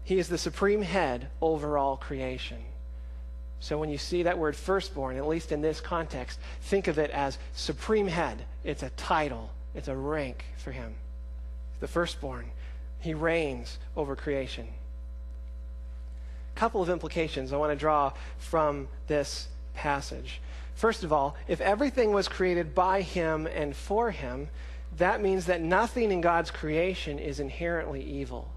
He is the supreme head over all creation. So when you see that word firstborn, at least in this context, think of it as supreme head. It's a title. It's a rank for him. The firstborn. He reigns over creation. A couple of implications I want to draw from this passage. First of all, if everything was created by him and for him, that means that nothing in God's creation is inherently evil.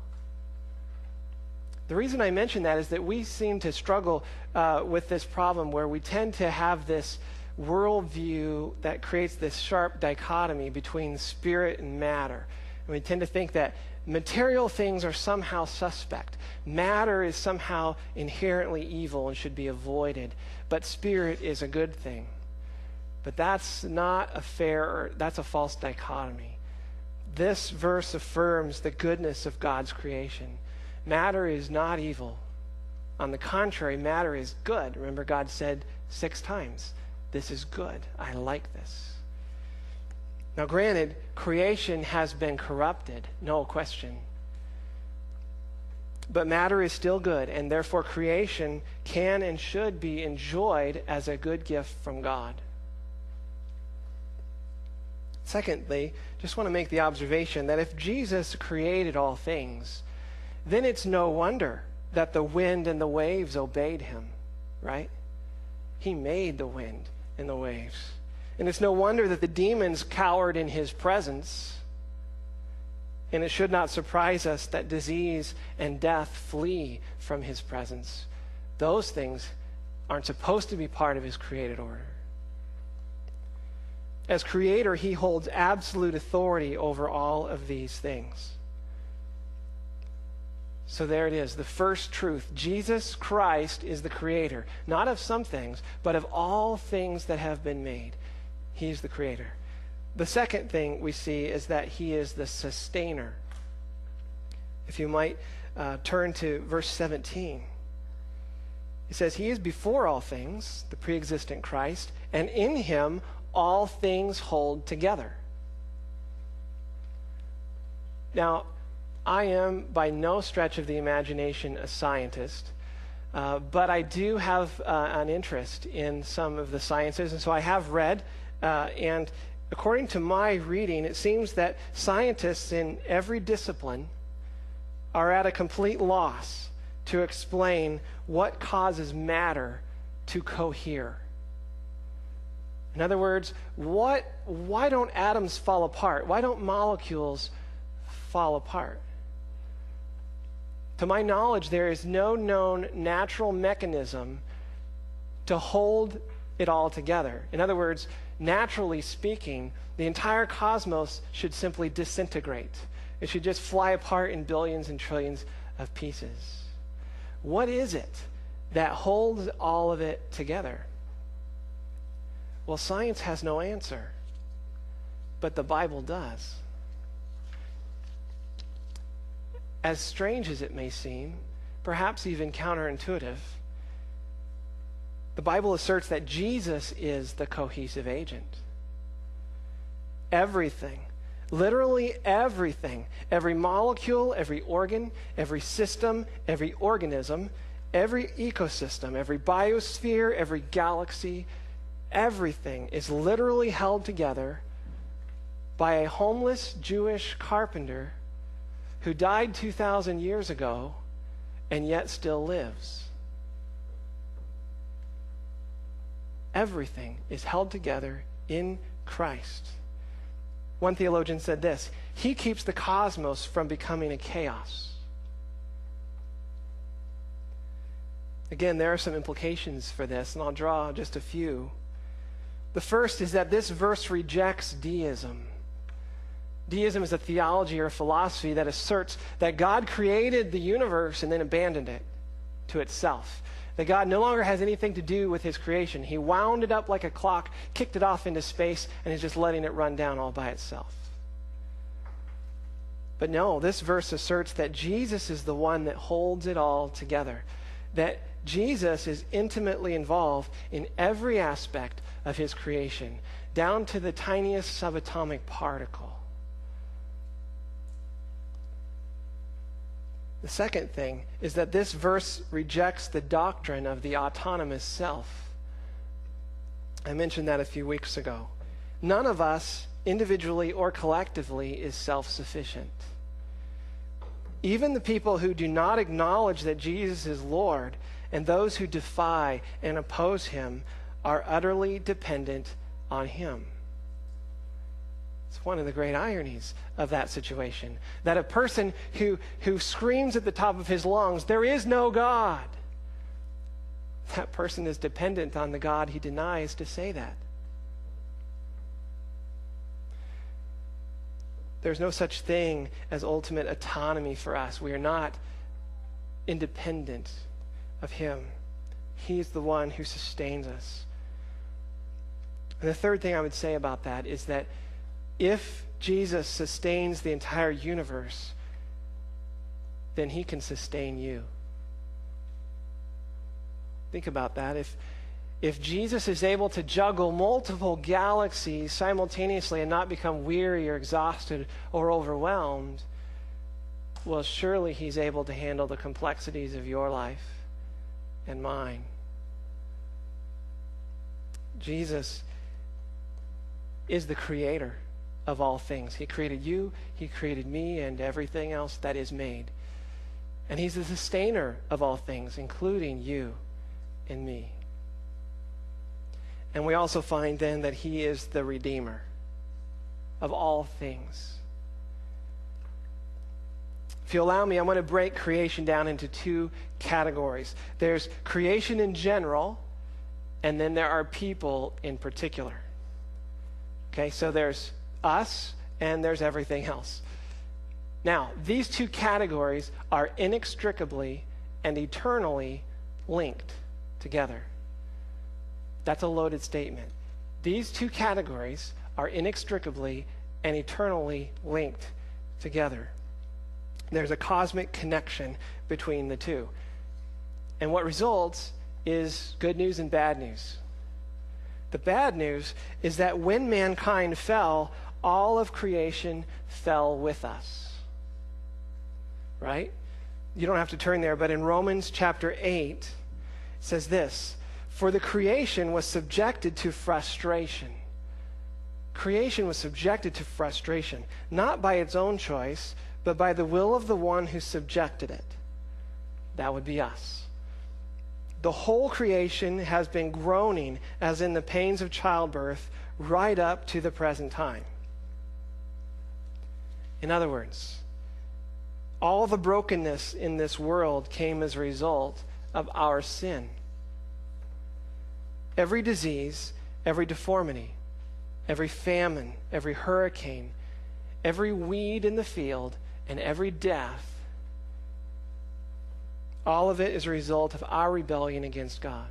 The reason I mention that is that we seem to struggle with this problem where we tend to have this worldview that creates this sharp dichotomy between spirit and matter. And we tend to think that material things are somehow suspect. Matter is somehow inherently evil and should be avoided. But spirit is a good thing. But that's not a fair, that's a false dichotomy. This verse affirms the goodness of God's creation. Matter is not evil. On the contrary, matter is good. Remember, God said 6 times, this is good. I like this. Now, granted, creation has been corrupted, no question. But matter is still good, and therefore creation can and should be enjoyed as a good gift from God. Secondly, just want to make the observation that if Jesus created all things, then it's no wonder that the wind and the waves obeyed him, right? He made the wind and the waves. And it's no wonder that the demons cowered in his presence. And it should not surprise us that disease and death flee from his presence. Those things aren't supposed to be part of his created order. As creator, he holds absolute authority over all of these things. So there it is, the first truth. Jesus Christ is the creator, not of some things, but of all things that have been made. He's the creator. The second thing we see is that he is the sustainer. If you might turn to verse 17. It says, he is before all things, the pre-existent Christ, and in him all things hold together. Now, I am by no stretch of the imagination a scientist, but I do have an interest in some of the sciences, and so I have read, and according to my reading, it seems that scientists in every discipline are at a complete loss to explain what causes matter to cohere. In other words, why don't atoms fall apart? Why don't molecules fall apart? To my knowledge, there is no known natural mechanism to hold it all together. In other words, naturally speaking, the entire cosmos should simply disintegrate. It should just fly apart in billions and trillions of pieces. What is it that holds all of it together? Well, science has no answer, but the Bible does. As strange as it may seem, perhaps even counterintuitive, the Bible asserts that Jesus is the cohesive agent. Everything, literally everything, every molecule, every organ, every system, every organism, every ecosystem, every biosphere, every galaxy, everything is literally held together by a homeless Jewish carpenter who died 2,000 years ago and yet still lives. Everything is held together in Christ. One theologian said this: he keeps the cosmos from becoming a chaos. Again, there are some implications for this, and I'll draw just a few. The first is that this verse rejects deism. Deism is a theology or a philosophy that asserts that God created the universe and then abandoned it to itself. That God no longer has anything to do with his creation. He wound it up like a clock, kicked it off into space, and is just letting it run down all by itself. But no, this verse asserts that Jesus is the one that holds it all together. That Jesus is intimately involved in every aspect of his creation, down to the tiniest subatomic particle. The second thing is that this verse rejects the doctrine of the autonomous self. I mentioned that a few weeks ago. None of us, individually or collectively, is self-sufficient. Even the people who do not acknowledge that Jesus is Lord and those who defy and oppose him are utterly dependent on him. It's one of the great ironies of that situation, that a person who screams at the top of his lungs, "There is no God," that person is dependent on the God he denies to say that. There's no such thing as ultimate autonomy for us. We are not independent of him. He's the one who sustains us. And the third thing I would say about that is that if Jesus sustains the entire universe, then he can sustain you. Think about that. If Jesus is able to juggle multiple galaxies simultaneously and not become weary or exhausted or overwhelmed, well, surely he's able to handle the complexities of your life and mine. Jesus is the creator of all things. He created you, he created me, and everything else that is made. And he's the sustainer of all things, including you and me. And we also find then that he is the redeemer of all things. If you allow me, I'm going to break creation down into two categories. There's creation in general, and then there are people in particular. Okay, so there's us, and there's everything else. Now, these two categories are inextricably and eternally linked together. That's a loaded statement. These two categories are inextricably and eternally linked together. There's a cosmic connection between the two. And what results is good news and bad news. The bad news is that when mankind fell, all of creation fell with us. Right? You don't have to turn there, but in Romans chapter 8, it says this: "For the creation was subjected to frustration." Creation was subjected to frustration, not by its own choice, but by the will of the one who subjected it. That would be us. The whole creation has been groaning as in the pains of childbirth right up to the present time. In other words, all the brokenness in this world came as a result of our sin. Every disease, every deformity, every famine, every hurricane, every weed in the field, and every death, all of it is a result of our rebellion against God.